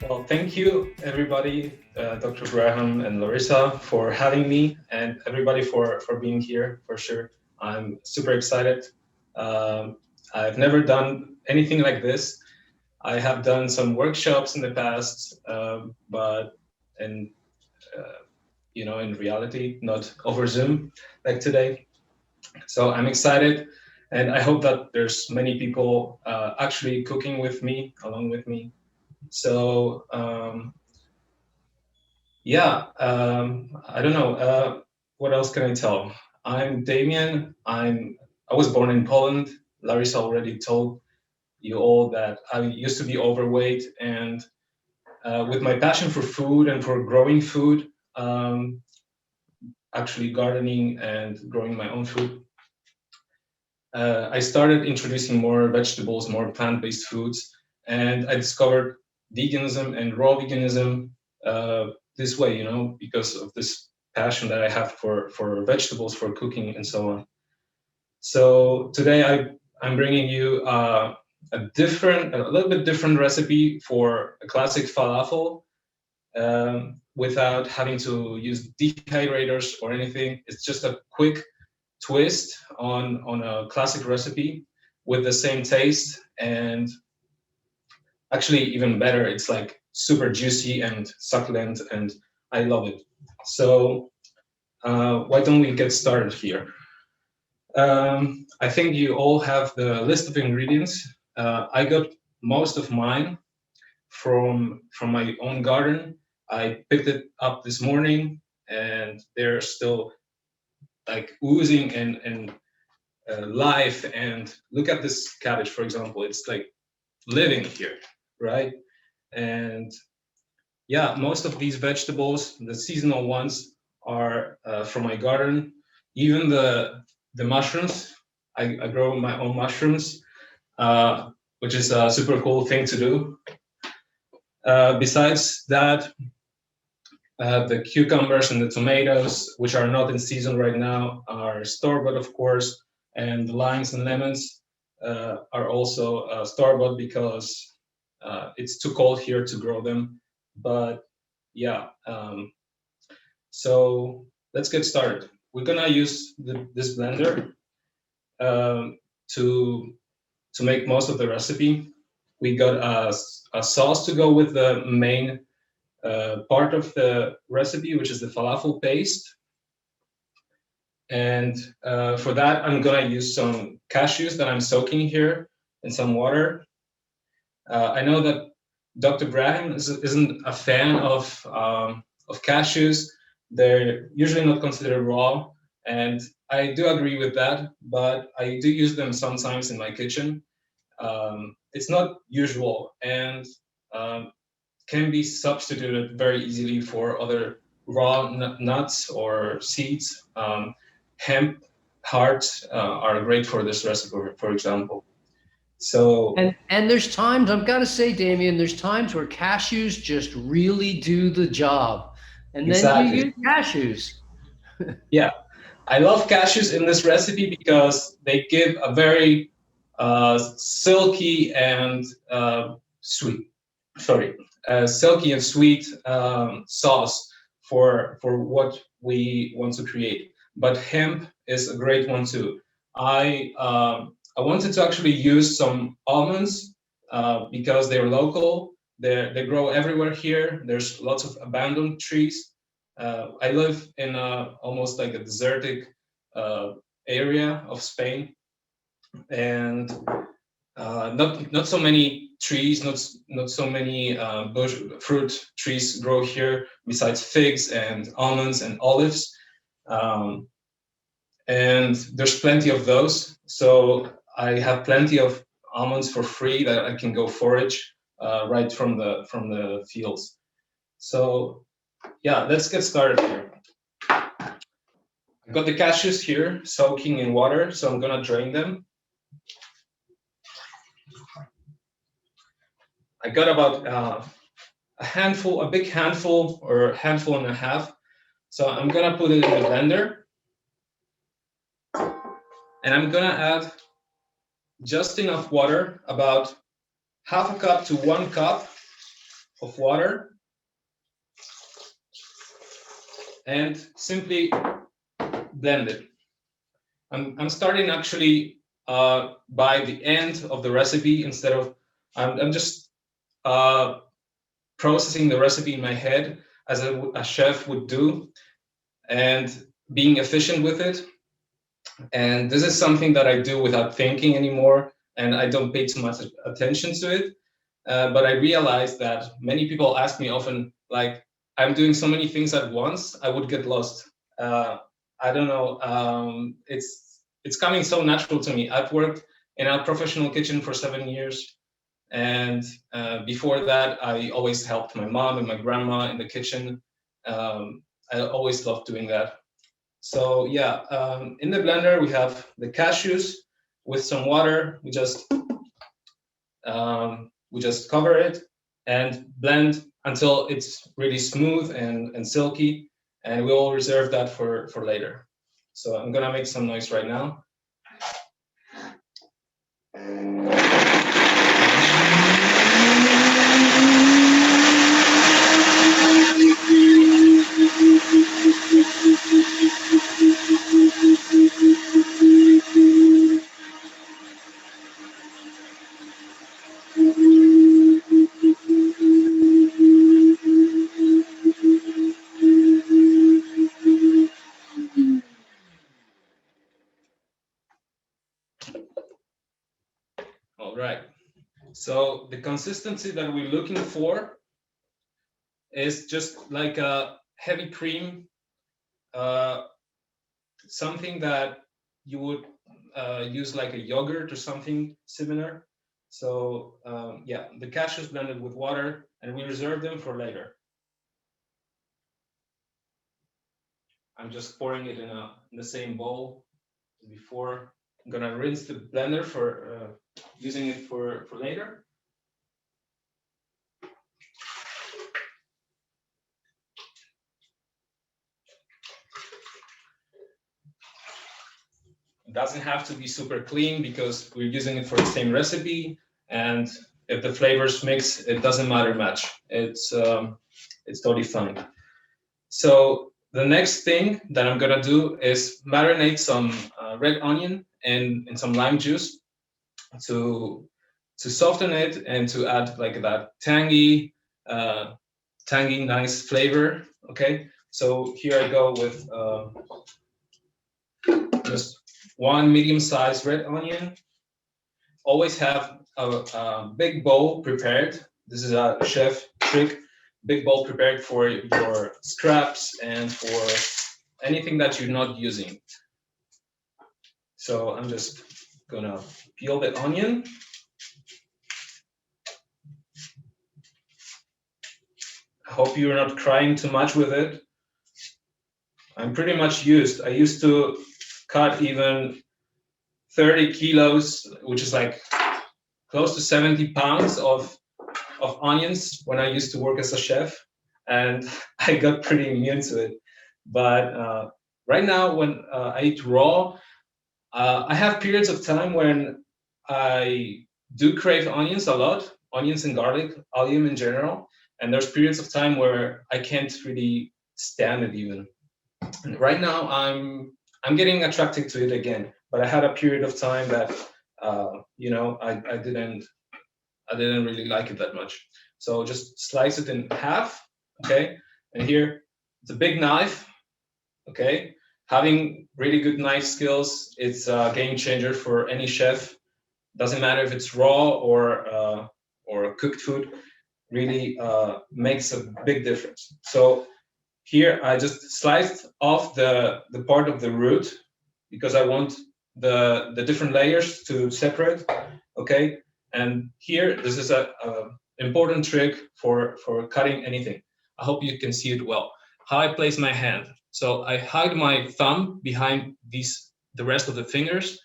Well, thank you, everybody, Dr. Graham and Larissa, for having me, and everybody for being here. For sure, I'm super excited. Um, I've never done anything like this. I have done some workshops in the past, but in in reality, not over Zoom like today. So I'm excited, and I hope that there's many people actually cooking with me, along with me. So. Yeah, I don't know. What else can I tell? I'm Damian. I was born in Poland. Larissa already told you all that I used to be overweight, and with my passion for food and for growing food, um, actually gardening and growing my own food, I started introducing more vegetables, more plant-based foods, and I discovered veganism and raw veganism uh, this way, because of this passion that I have for vegetables, for cooking, and so on. So today I'm bringing you a little bit different recipe for a classic falafel without having to use dehydrators or anything. It's just a quick twist on a classic recipe with the same taste, and actually even better, it's like super juicy and succulent, and I love it. So why don't we get started here? I think you all have the list of ingredients. I got most of mine from my own garden. I picked it up this morning, and they're still like oozing and life. And look at this cabbage, for example. It's like living here, right? And yeah, most of these vegetables, the seasonal ones, are from my garden. Even the mushrooms, I grow my own mushrooms, which is a super cool thing to do. Besides that, the cucumbers and the tomatoes, which are not in season right now, are store-bought, of course, and the limes and lemons are also store-bought because it's too cold here to grow them. But yeah, so let's get started. We're gonna use this blender um, to to make most of the recipe. We got a sauce to go with the main part of the recipe, which is the falafel paste. And for that, I'm gonna use some cashews that I'm soaking here in some water. I know that Dr. Graham isn't a fan of cashews. They're usually not considered raw, and I do agree with that. But I do use them sometimes in my kitchen. It's not usual, and um, can be substituted very easily for other raw nuts or seeds. Hemp hearts are great for this recipe, for example. So And there's times I've got to say, Damien, there's times where cashews just really do the job, and then you exactly, use cashews. yeah, I love cashews in this recipe because they give a very silky and sweet, sorry, silky and sweet sauce for what we want to create. But hemp is a great one too. I wanted to actually use some almonds because they're local. They grow everywhere here. There's lots of abandoned trees. I live in almost like a desertic uh, area of Spain, and not so many trees, not so many bush fruit trees grow here besides figs and almonds and olives, um, and there's plenty of those. So I have plenty of almonds for free that I can go forage right from the fields. So yeah, let's get started here. I've got the cashews here soaking in water, so I'm gonna drain them. I got about a big handful or a handful and a half. So I'm gonna put it in the blender, and I'm gonna add just enough water, about half a cup to 1 cup, of water and simply blend it. I'm starting actually by the end of the recipe instead of I'm just uh, processing the recipe in my head as a chef would do and being efficient with it. And this is something that I do without thinking anymore, and I don't pay too much attention to it. But I realized that many people ask me often, like, I'm doing so many things at once, I would get lost. I don't know. It's coming so natural to me. I've worked in a professional kitchen for 7 years, and before that, I always helped my mom and my grandma in the kitchen. I always loved doing that. So yeah, in the blender we have the cashews with some water. We just cover it and blend until it's really smooth and silky, and we'll reserve that for later. So I'm gonna make some noise right now. All right. So the consistency that we're looking for is just like a heavy cream, uh, something that you would use like a yogurt or something similar. So yeah, the cashews blended with water, and we reserve them for later. I'm just pouring it in the same bowl as before. I'm gonna rinse the blender for using it for later. It doesn't have to be super clean because we're using it for the same recipe, and if the flavors mix, it doesn't matter much. It's totally fine. So the next thing that I'm gonna do is marinate some red onion in some lime juice to soften it and to add like that uh, tangy, nice flavor. Okay, so here I go with just one medium-sized red onion. Always have a big bowl prepared. This is a chef trick. Big bowl prepared for your scraps and for anything that you're not using. So I'm just gonna peel the onion. I hope you're not crying too much with it. I'm pretty much used. I used to cut even 30 kilos, which is like close to 70 pounds of onions when I used to work as a chef, and I got pretty immune to it. But right now, when I eat raw, I have periods of time when I do crave onions a lot, onions and garlic, olive in general, and there's periods of time where I can't really stand it even. And right now, I'm getting attracted to it again, but I had a period of time that I didn't really like it that much. So just slice it in half, okay? And here, it's a big knife, okay? Having really good knife skills, it's a game changer for any chef. Doesn't matter if it's raw or cooked food, really makes a big difference. So here I just sliced off the part of the root because I want the different layers to separate. Okay, and here this is a important trick for cutting anything. I hope you can see it well. How I place my hand. So I hide my thumb behind the rest of the fingers,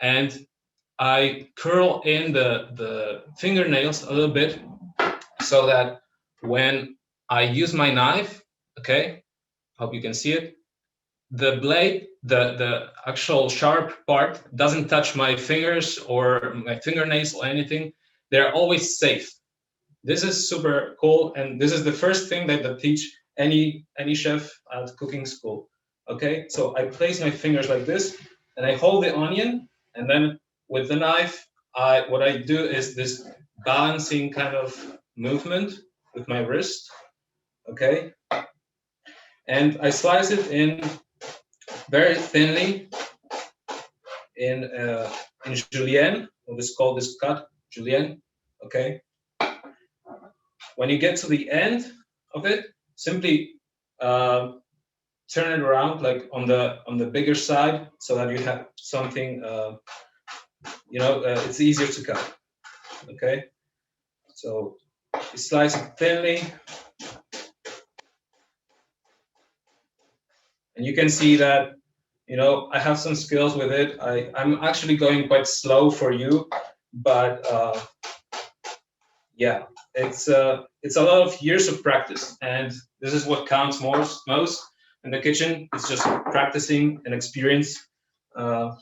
and I curl in the fingernails a little bit so that when I use my knife, okay, hope you can see it, the blade, the actual sharp part doesn't touch my fingers or my fingernails or anything. They're always safe. This is super cool, and this is the first thing that they teach any chef at cooking school. Okay, so I place my fingers like this, and I hold the onion, and then with the knife, what I do is this balancing kind of movement with my wrist. Okay, and I slice it in very thinly in julienne. What is called this cut, julienne. Okay, when you get to the end of it, simply uh, turn it around like on the bigger side so that you have something it's easier to cut. Okay, so you slice it thinly, and you can see that I have some skills with it. I'm actually going quite slow for you, but yeah, it's a lot of years of practice, and this is what counts most in the kitchen. It's just practicing and experience. uh,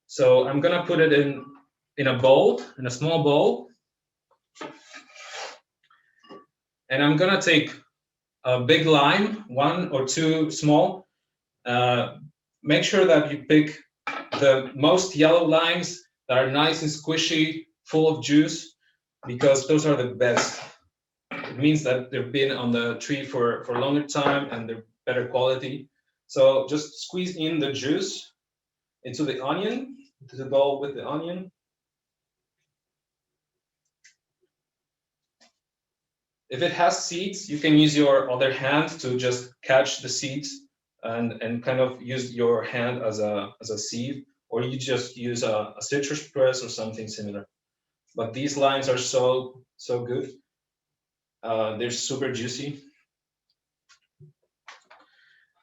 so I'm gonna put it in a bowl, in a small bowl, and I'm gonna take a big lime, one or two small. uh, Make sure that you pick the most yellow limes that are nice and squishy, full of juice, because those are the best. It means that they've been on the tree for a longer time and they're better quality. So just squeeze in the juice into the onion, into the bowl with the onion. If it has seeds, you can use your other hand to just catch the seeds and kind of use your hand as a sieve, or you just use a citrus press or something similar. But these limes are so good. They're super juicy.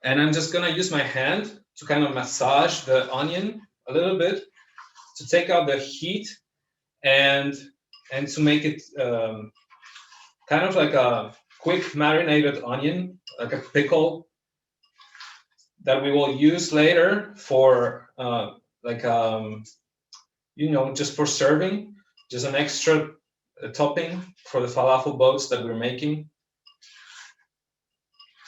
And I'm just gonna use my hand to kind of massage the onion a little bit to take out the heat and to make it kind of like a quick marinated onion, like a pickle that we will use later for like just for serving, just an extra topping for the falafel boats that we're making.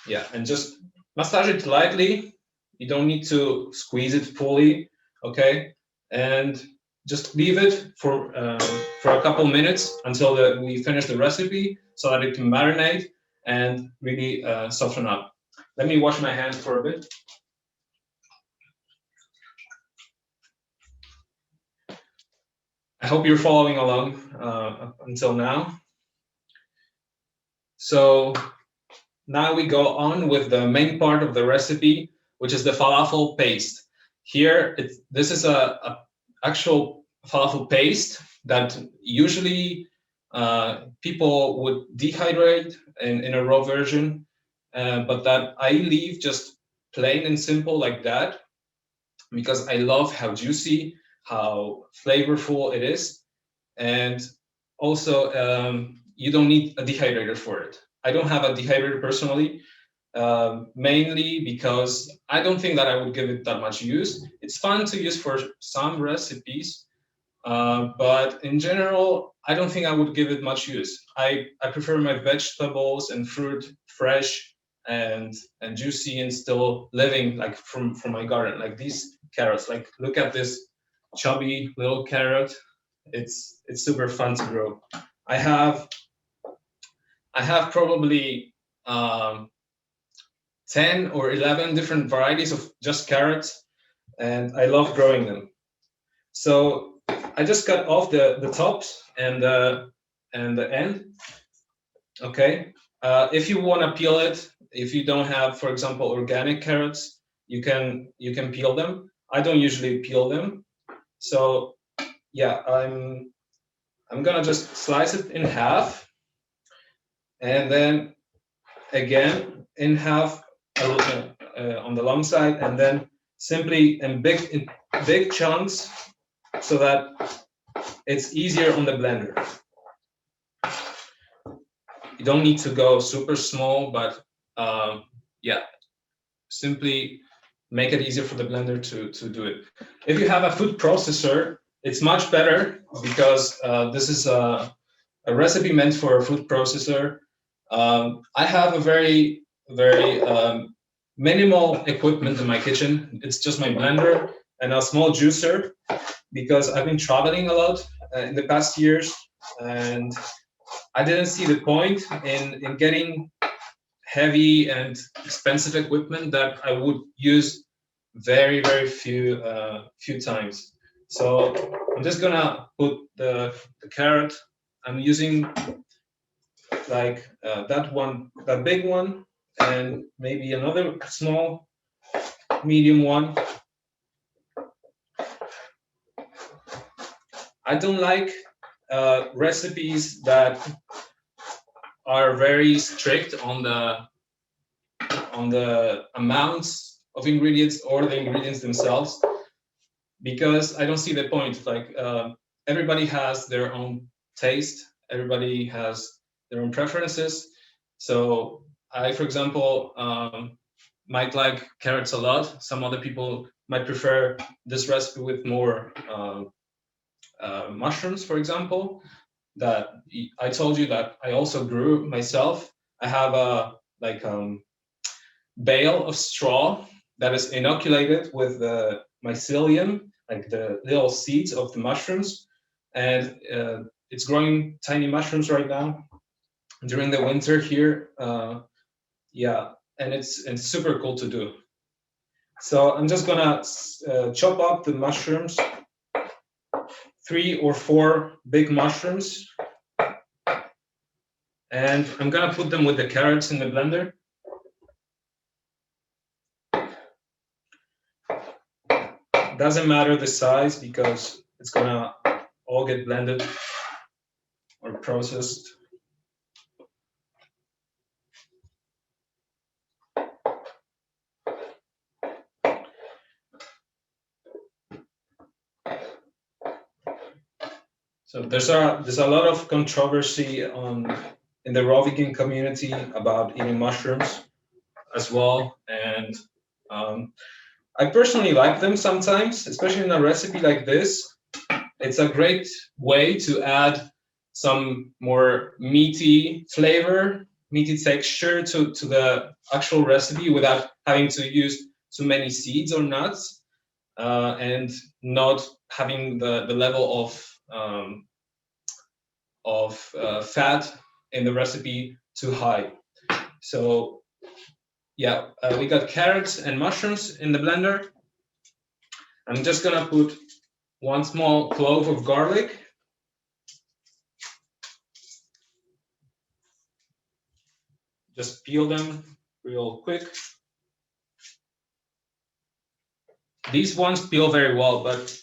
Yeah, and just massage it lightly. You don't need to squeeze it fully, okay? And just leave it for a couple minutes until we finish the recipe, so that it can marinate and really soften up. Let me wash my hands for a bit. I hope you're following along up until now. So now we go on with the main part of the recipe, which is the falafel paste. Here, this is a actual falafel paste that usually people would dehydrate in a raw version, but that I leave just plain and simple like that, because I love how juicy, how flavorful it is. And also, you don't need a dehydrator for it. I don't have a dehydrator personally, mainly because I don't think that I would give it that much use. It's fun to use for some recipes, but in general, I don't think I would give it much use. I prefer my vegetables and fruit fresh and juicy and still living, like from my garden, like these carrots. Like, look at this chubby little carrot. It's super fun to grow. I have probably 10 or 11 different varieties of just carrots, and I love growing them. So I just cut off the tops and the end. Okay. If you want to peel it, if you don't have, for example, organic carrots, you can peel them. I don't usually peel them. So yeah, I'm gonna just slice it in half, and then again in half on the long side, and then simply in big chunks, so that it's easier on the blender. You don't need to go super small, but yeah, simply make it easier for the blender to do it. If you have a food processor, it's much better, because this is a recipe meant for a food processor. I have a very minimal equipment in my kitchen. It's just my blender and a small juicer because I've been traveling a lot in the past years, and I didn't see the point in getting heavy and expensive equipment that I would use very few times. So I'm just gonna put the carrot. I'm using like that big one, and maybe another small, medium one. I don't like recipes that are very strict on the amounts of ingredients or the ingredients themselves, because I don't see the point. Like everybody has their own taste, everybody has their own preferences. So I, for example, might like carrots a lot. Some other people might prefer this recipe with more mushrooms, for example. That I told you that I also grew myself. I have a like bale of straw that is inoculated with the mycelium, like the little seeds of the mushrooms, and it's growing tiny mushrooms right now during the winter here. Yeah, and it's super cool to do. So I'm just gonna chop up the mushrooms, 3 or 4 big mushrooms, and I'm gonna put them with the carrots in the blender. Doesn't matter the size because it's gonna all get blended or processed. So there's a lot of controversy in the raw vegan community about eating mushrooms as well, and I personally like them sometimes, especially in a recipe like this. It's a great way to add some more meaty flavor, meaty texture to the actual recipe without having to use too many seeds or nuts, and not having the level of fat in the recipe too high. So yeah, we got carrots and mushrooms in the blender. I'm just gonna put 1 small clove of garlic. Just peel them real quick. These ones peel very well, but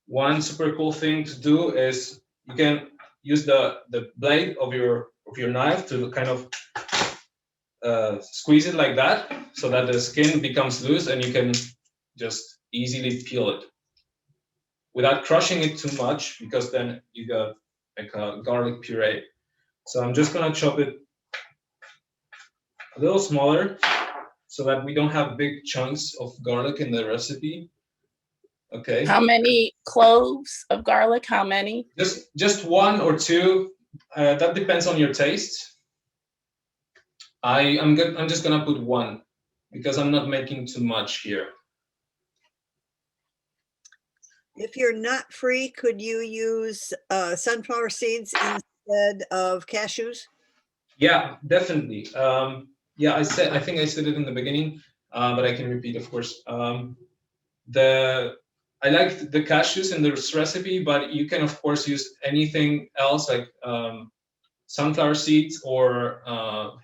one super cool thing to do is you can use the blade of your knife to kind of squeeze it like that, so that the skin becomes loose and you can just easily peel it without crushing it too much, because then you got like a garlic puree. So I'm just gonna chop it a little smaller so that we don't have big chunks of garlic in the recipe. Okay. How many cloves of garlic? How many? Just 1 or 2. That depends on your taste. I'm just gonna put 1 because I'm not making too much here. If you're nut free, could you use sunflower seeds instead of cashews? Yeah, definitely. Yeah, I think I said it in the beginning, but I can repeat, of course. I like the cashews in this recipe, but you can of course use anything else, like sunflower seeds or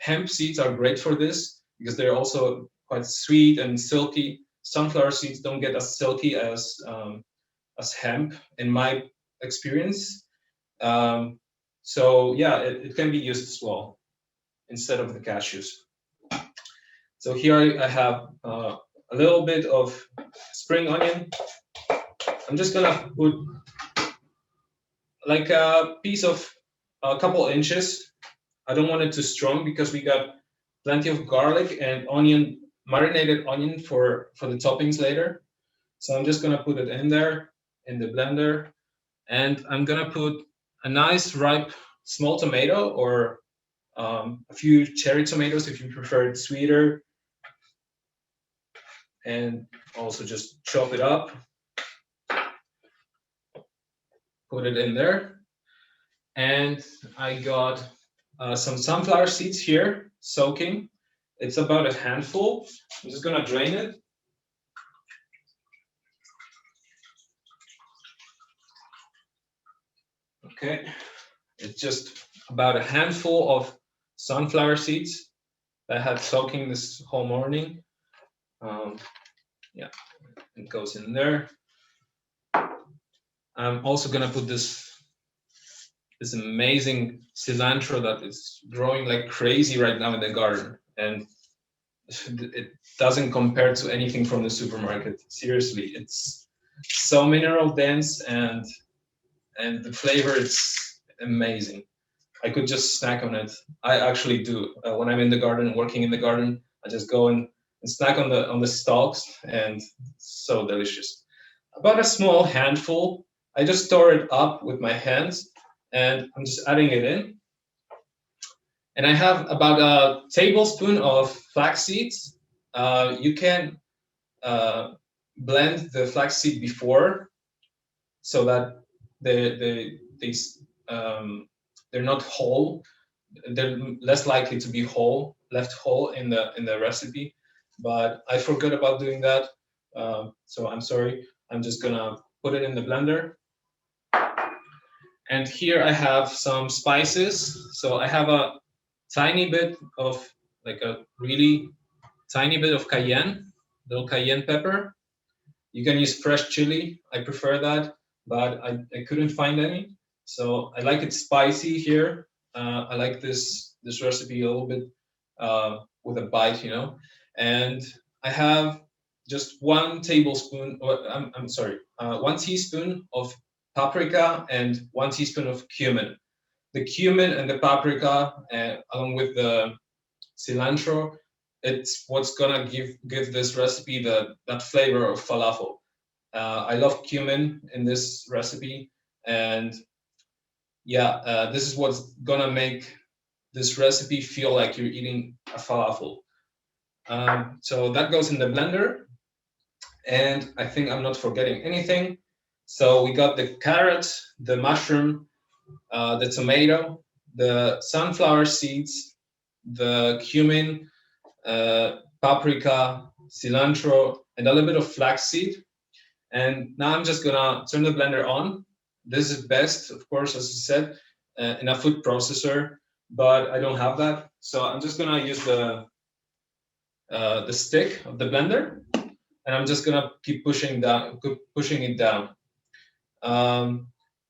hemp seeds are great for this because they're also quite sweet and silky. Sunflower seeds don't get as silky as hemp, in my experience. So yeah, it can be used as well instead of the cashews. So here I have a little bit of spring onion. I'm just gonna put like a piece of a couple inches. I don't want it too strong because we got plenty of garlic and onion, marinated onion for the toppings later. So I'm just gonna put it in there in the blender, and I'm gonna put a nice ripe small tomato or a few cherry tomatoes if you prefer it sweeter, and also just chop it up, put it in there. And I got some sunflower seeds here soaking. It's about a handful. I'm just gonna drain it. Okay, it's just about a handful of sunflower seeds that I had soaking this whole morning. Yeah, it goes in there. I'm also gonna put this amazing cilantro that is growing like crazy right now in the garden, and it doesn't compare to anything from the supermarket. Seriously, it's so mineral dense, and the flavor is amazing. I could just snack on it. I actually do. When I'm in the garden, working in the garden, I just go and snack on the stalks, and it's so delicious. About a small handful. I just stir it up with my hands, and I'm just adding it in. And I have about a tablespoon of flax seeds. You can blend the flaxseed before, so that they're not whole. They're less likely to be left whole in the recipe. But I forgot about doing that, so I'm sorry. I'm just gonna put it in the blender. And here I have some spices. So I have a tiny bit of, like a really tiny bit of little cayenne pepper. You can use fresh chili. I prefer that, but I couldn't find any. So I like it spicy here. I like this recipe a little bit with a bite, you know. And I have just 1 tablespoon, or I'm sorry, 1 teaspoon of paprika and 1 teaspoon of cumin. The cumin and the paprika, along with the cilantro, it's what's gonna give this recipe that flavor of falafel. I love cumin in this recipe, and yeah, this is what's gonna make this recipe feel like you're eating a falafel. So that goes in the blender, and I think I'm not forgetting anything. So we got the carrot, the mushroom, the tomato, the sunflower seeds, the cumin, paprika, cilantro, and a little bit of flaxseed. And now I'm just gonna turn the blender on. This is best, of course, as I said, in a food processor, but I don't have that. So I'm just gonna use the stick of the blender, and I'm just gonna keep pushing it down.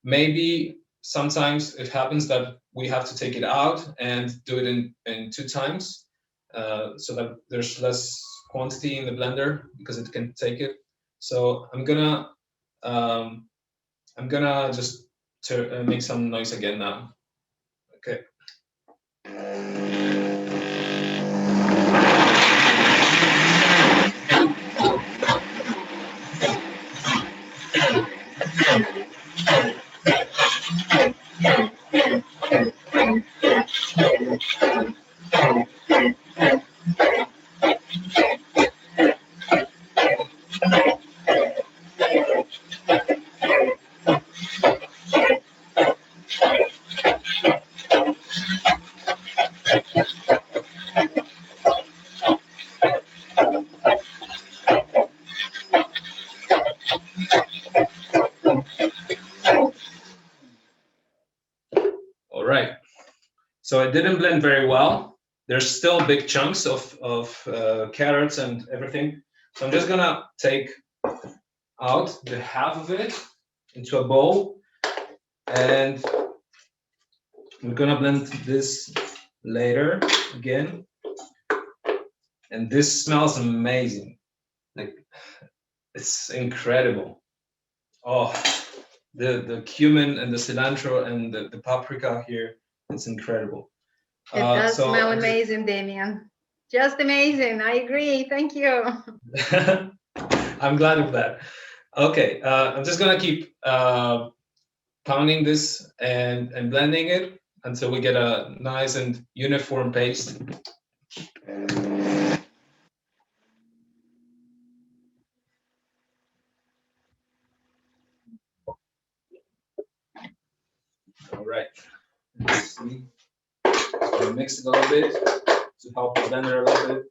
Maybe sometimes it happens that we have to take it out and do it in 2 times, so that there's less quantity in the blender because it can take it. So I'm gonna just make some noise again now. Okay. All right. So it didn't blend very well. There's still big chunks of carrots and everything. So I'm just gonna take out the half of it into a bowl, and we're gonna blend this later again. And this smells amazing. Like, it's incredible. Oh, the cumin and the cilantro and the paprika here, it's incredible. It does smell amazing, Damian. Just amazing. I agree. Thank you. I'm glad of that. Okay, I'm just gonna keep pounding this and blending it until we get a nice and uniform paste. All right. Let's see. So mix it a little bit to help the blender a little bit.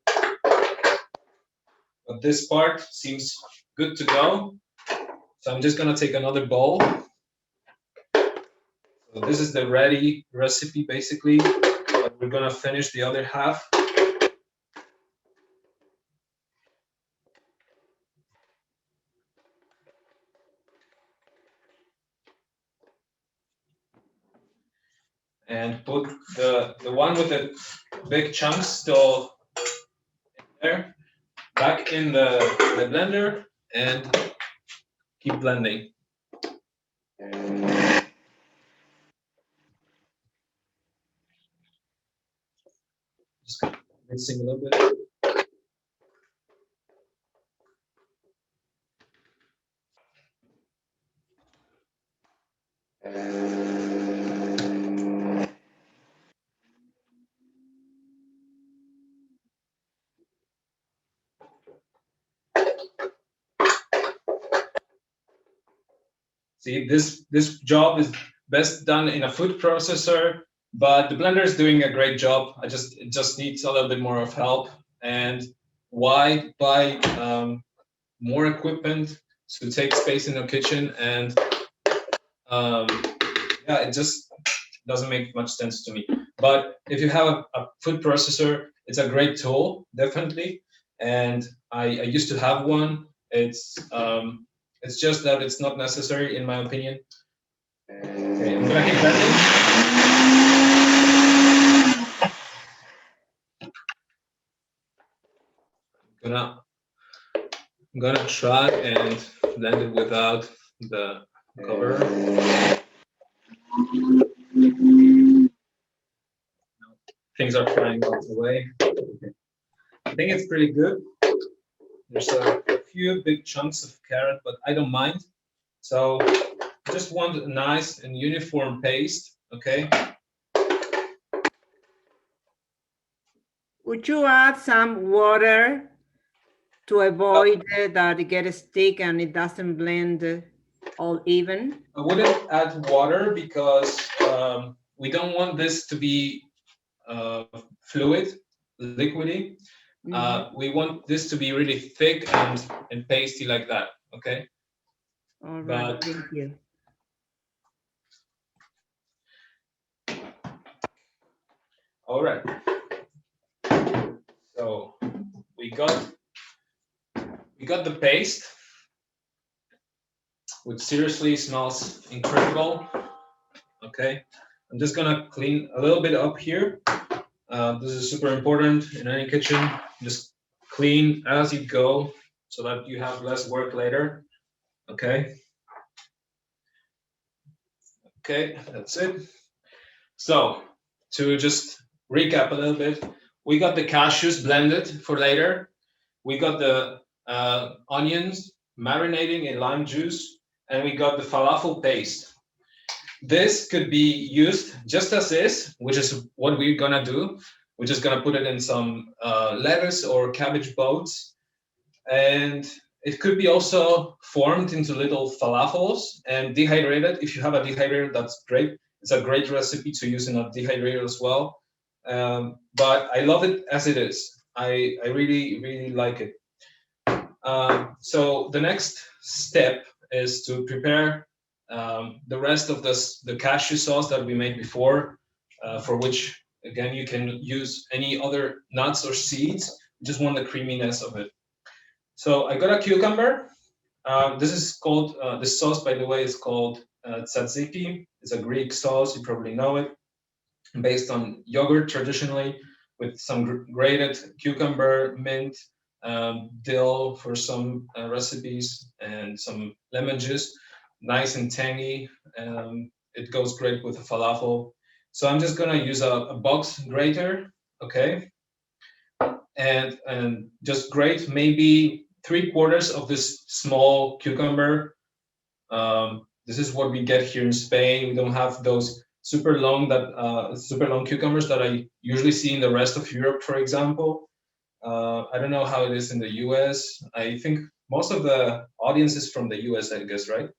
But this part seems good to go. So I'm just gonna take another bowl. So this is the ready recipe basically, but we're gonna finish the other half. And put the one with the big chunks still there, back in the blender, and keep blending. Just mixing a little bit. See, this job is best done in a food processor, but the blender is doing a great job. It just needs a little bit more of help. And why buy more equipment to take space in your kitchen? And yeah, it just doesn't make much sense to me. But if you have a food processor, it's a great tool, definitely. And I used to have one. It's just that it's not necessary, in my opinion. Okay, I'm gonna keep blending. I'm gonna try and blend it without the cover. Things are flying out the way. Okay. I think it's pretty good. There's a few big chunks of carrot, but I don't mind. So I just want a nice and uniform paste, okay? Would you add some water to avoid that it gets stick and it doesn't blend all even? I wouldn't add water because we don't want this to be fluid, liquidy. We want this to be really thick and pasty like that, okay? All right, thank you. All right. So we got the paste, which seriously smells incredible. Okay, I'm just gonna clean a little bit up here. This is super important in any kitchen. Just clean as you go so that you have less work later. Okay. Okay, that's it. So to just recap a little bit, we got the cashews blended for later. We got the onions marinating in lime juice, and we got the falafel paste. This could be used just as is, which is what we're gonna do. We're just gonna put it in some lettuce or cabbage boats, and it could be also formed into little falafels and dehydrated. If you have a dehydrator, that's great. It's a great recipe to use in a dehydrator as well. But I love it as it is. I really, really like it. So the next step is to prepare the rest of the cashew sauce that we made before, for which, again, you can use any other nuts or seeds. You just want the creaminess of it. So I got a cucumber. This is called, this sauce, by the way, is called tzatziki. It's a Greek sauce, you probably know it, based on yogurt traditionally, with some grated cucumber, mint, dill for some recipes, and some lemon juice. Nice and tangy. It goes great with a falafel. So I'm just gonna use a box grater, okay? And just grate maybe 3/4 of this small cucumber. This is what we get here in Spain. We don't have those super long cucumbers that I usually see in the rest of Europe, for example. I don't know how it is in the US. I think most of the audience is from the US, I guess, right?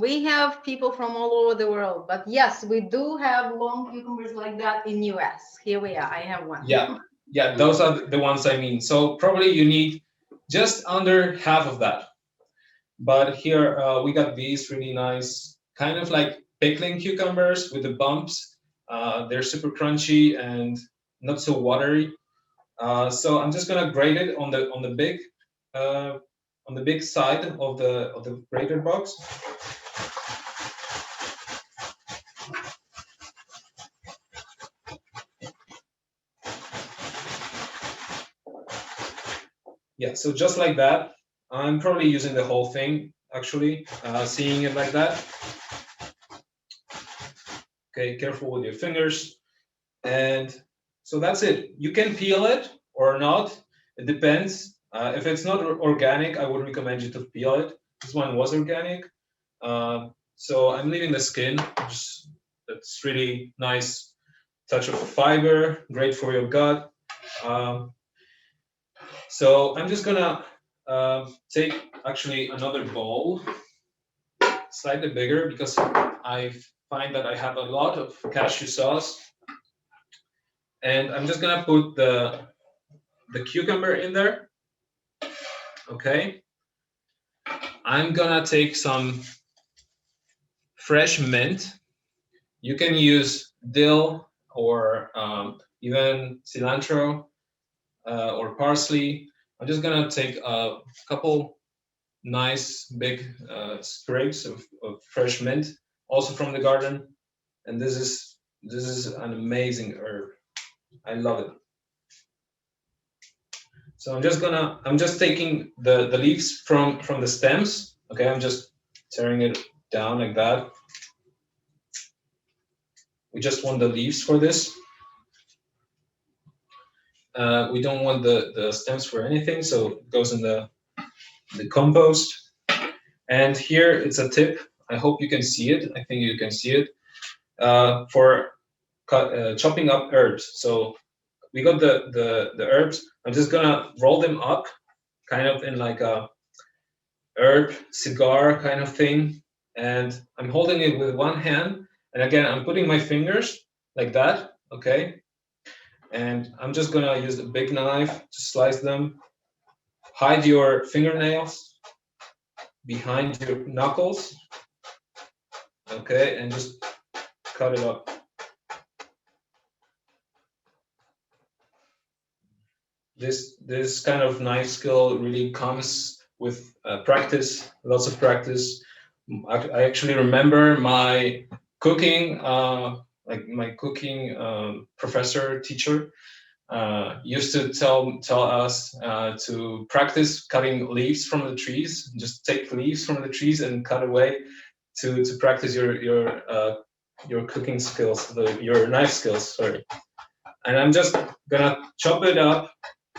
We have people from all over the world, but yes, we do have long cucumbers like that in US. Here we are. I have one. Yeah, those are the ones I mean. So probably you need just under half of that. But here we got these really nice, kind of like pickling cucumbers with the bumps. They're super crunchy and not so watery. So I'm just gonna grate it on the big side of the grater box. Yeah, so just like that. I'm probably using the whole thing, actually, seeing it like that. Okay, careful with your fingers. And so that's it. You can peel it or not. It depends. If it's not organic, I would recommend you to peel it. This one was organic. So I'm leaving the skin. That's really nice touch of fiber, great for your gut. So I'm just gonna take actually another bowl, slightly bigger, because I find that I have a lot of cashew sauce. And I'm just gonna put the cucumber in there. Okay. I'm gonna take some fresh mint. You can use dill or even cilantro or parsley. I'm just gonna take a couple nice big sprigs of fresh mint, also from the garden. And this is an amazing herb. I love it. So I'm just taking the leaves from the stems. Okay, I'm just tearing it down like that. We just want the leaves for this. We don't want the stems for anything, so it goes in the compost. And here it's a tip. I hope you can see it. I think you can see it. For chopping up herbs. So we got the herbs. I'm just gonna roll them up, kind of in like a herb cigar kind of thing, and I'm holding it with one hand. And again, I'm putting my fingers like that. Okay, and I'm just gonna use a big knife to slice them. Hide your fingernails behind your knuckles. Okay, and just cut it up. This kind of knife skill really comes with practice, lots of practice. I actually remember my cooking, professor, teacher, used to tell us to practice cutting leaves from the trees. Just take leaves from the trees and cut away to practice your cooking skills, your knife skills. Sorry. And I'm just gonna chop it up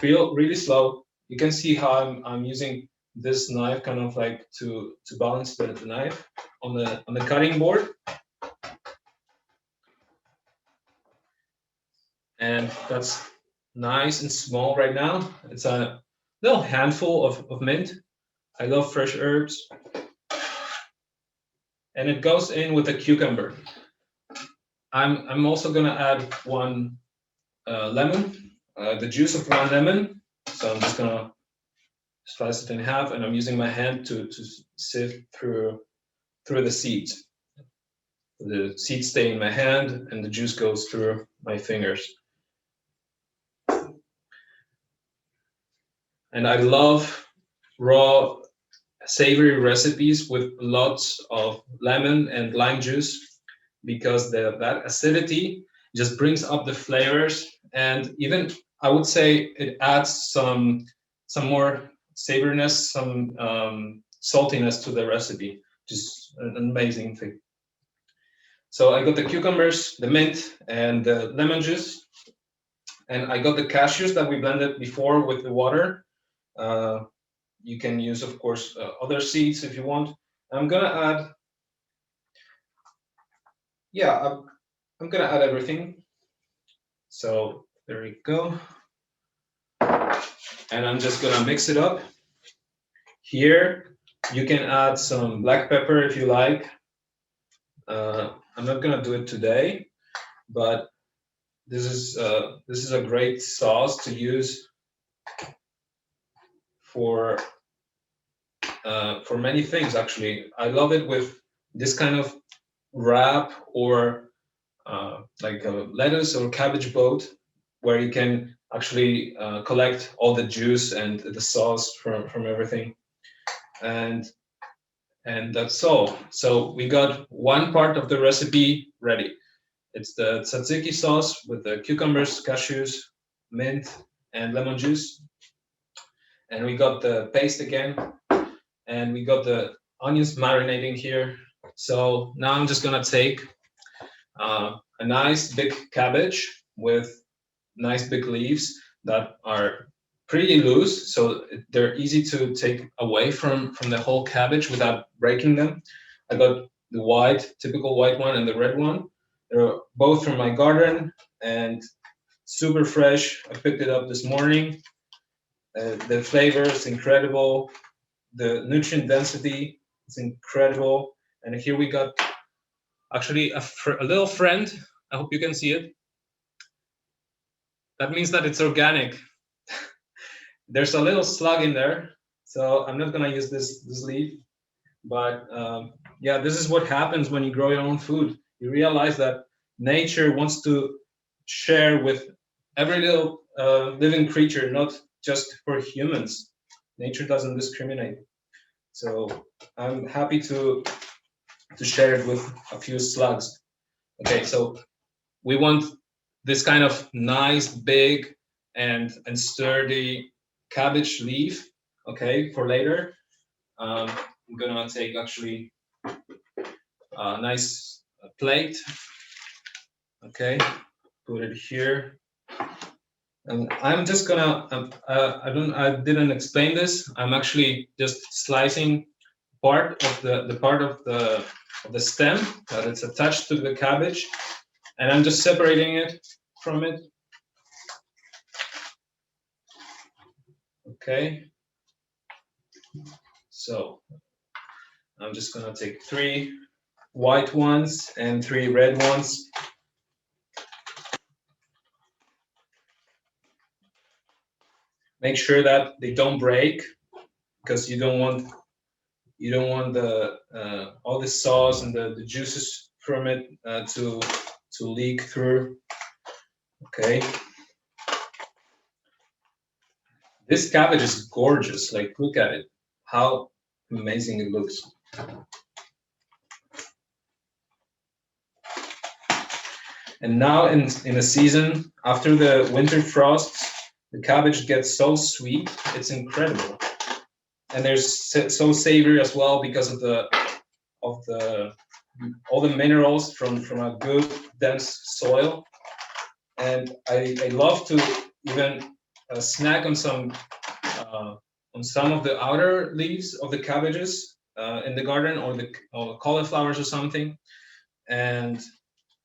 really slow. You can see how I'm using this knife kind of like to balance the knife on the cutting board. And that's nice and small right now. It's a little handful of mint. I love fresh herbs. And it goes in with a cucumber. I'm also gonna add one lemon, the juice of one lemon. So I'm just gonna slice it in half, and I'm using my hand to sift through the seeds. The seeds stay in my hand, and the juice goes through my fingers. And I love raw, savory recipes with lots of lemon and lime juice, because that acidity just brings up the flavors, and even I would say it adds some more savoriness, some saltiness to the recipe. Just an amazing thing. So I got the cucumbers, the mint, and the lemon juice, and I got the cashews that we blended before with the water. You can use, of course, other seeds if you want. I'm gonna add, yeah, I'm gonna add everything. So there we go. And I'm just gonna mix it up. Here, you can add some black pepper if you like. I'm not gonna do it today, but this is a great sauce to use for many things. Actually, I love it with this kind of wrap or like a lettuce or cabbage boat, where you can actually collect all the juice and the sauce from everything. And that's all. So we got one part of the recipe ready. It's the tzatziki sauce with the cucumbers, cashews, mint, and lemon juice. And we got the paste again, and we got the onions marinating here. So now I'm just gonna take a nice big cabbage with nice big leaves that are pretty loose, so they're easy to take away from the whole cabbage without breaking them. I got the white, typical white one, and the red one. They're both from my garden and super fresh. I picked it up this morning. The flavor is incredible. The nutrient density is incredible. And here we got actually a little friend. I hope you can see it. That means that it's organic. There's a little slug in there, so I'm not gonna use this leaf. But yeah, this is what happens when you grow your own food. You realize that nature wants to share with every little living creature, not just for humans. Nature doesn't discriminate. So I'm happy to share it with a few slugs. Okay, so we want this kind of nice, big, and sturdy cabbage leaf, okay, for later. I'm gonna take actually a nice plate, okay, put it here. And I'm just gonna, I didn't explain this. I'm actually just slicing part of the part of the stem that it's attached to the cabbage, and I'm just separating it from it. Okay. So I'm just gonna take 3 white ones and 3 red ones. Make sure that they don't break, because you don't want the all the sauce and the juices from it to leak through. Okay. This cabbage is gorgeous. Like, look at it. How amazing it looks. And now in the season, after the winter frosts, the cabbage gets so sweet. It's incredible. And they're so savory as well because of all the minerals from a good dense soil. And I love to even snack on some of the outer leaves of the cabbages in the garden, or the cauliflowers or something, and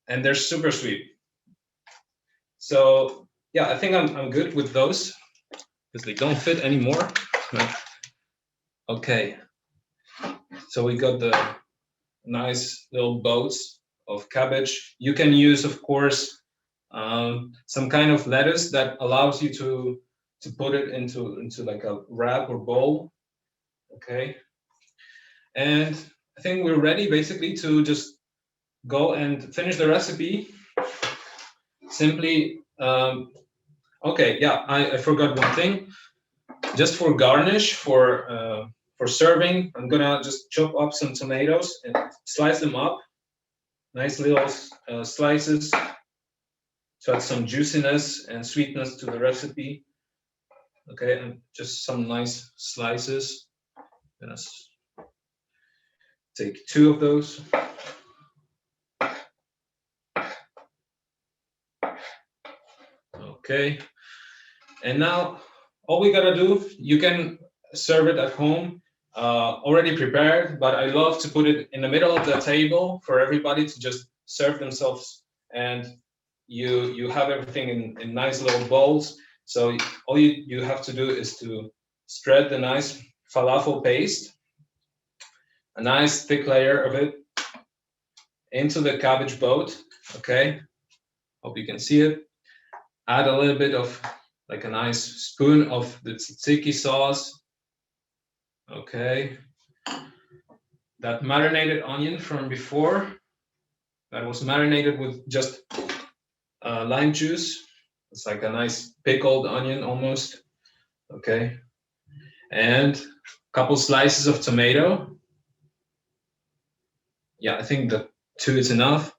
they're super sweet. So yeah, I think I'm good with those because they don't fit anymore. Okay, so we got the nice little boats of cabbage. You can use, of course, some kind of lettuce that allows you to put it into like a wrap or bowl. Okay, and I think we're ready basically to just go and finish the recipe. Simply, okay, yeah, I forgot one thing. Just for garnish, for serving, I'm gonna just chop up some tomatoes and slice them up, nice little slices, to add some juiciness and sweetness to the recipe. Okay, and just some nice slices. I'm gonna take 2 of those. Okay, and now all we gotta do, you can serve it at home, already prepared, but I love to put it in the middle of the table for everybody to just serve themselves, and you have everything in nice little bowls. So all you have to do is to spread the nice falafel paste, a nice thick layer of it, into the cabbage boat. Okay, hope you can see it. Add a little bit of, like, a nice spoon of the tzatziki sauce. Okay, that marinated onion from before, that was marinated with just lime juice. It's like a nice pickled onion almost. Okay, and a couple slices of tomato. Yeah, I think the 2 is enough.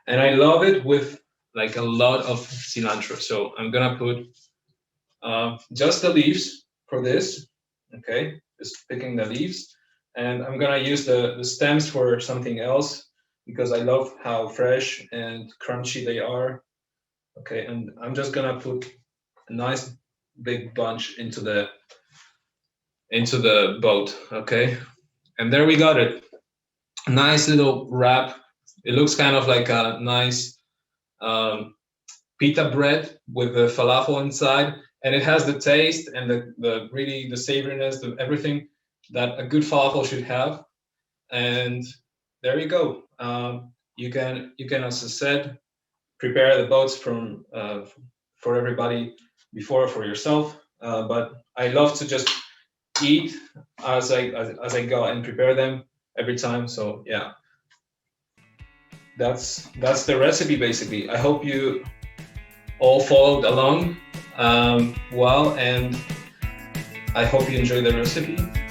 And I love it with like a lot of cilantro. So I'm gonna put just the leaves for this. Okay, just picking the leaves. And I'm gonna use the stems for something else because I love how fresh and crunchy they are. Okay, and I'm just gonna put a nice big bunch into the boat. Okay, and there we got it. Nice little wrap. It looks kind of like a nice pita bread with the falafel inside, and it has the taste and the really the savoriness of everything that a good falafel should have. And there you go. You can, as I said, prepare the boats from for everybody before for yourself. But I love to just eat as I go and prepare them every time. So yeah, that's the recipe basically. I hope you all followed along well, and I hope you enjoy the recipe.